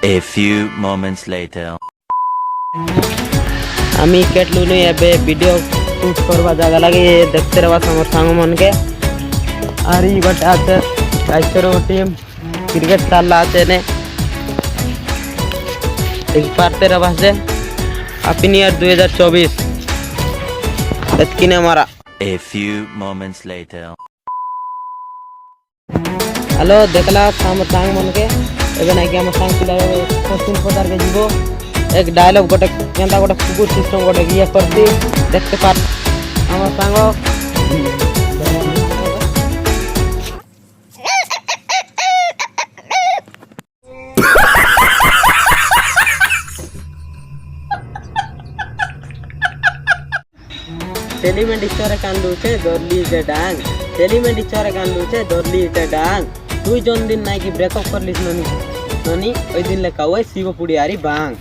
A few moments later. আমি কেটলু নি এবে ভিডিও শুট করবা জায়গা লাগে দেখতে রবা আমার সাঙ্গ মনকে আর ই গোটে আছে রাইচর টিম ক্রিকেট খেলা আছে নে एक पारते रवा से हैप्पी न्यू ईयर 2024 एतकिने हमारा A few moments later. Hello देखला हम सांग मन के एबे नै कि हम सांग पिला क्वेश्चन पदार के जीवो एक डायलॉग गोटे केंता गोटे कुकुर सिस्टम गोटे ये करती देखते पार हम सांग सेलिमेंट इचरे कांदू छे दरली जे डांग सेलिमेंट इचरे कांदू छे दरली जे डांग तू जोन दिन नाइ कि ब्रेकअप करलिस ननी ननी ओइ दिन ले कावे शिव पुडियारी बांग।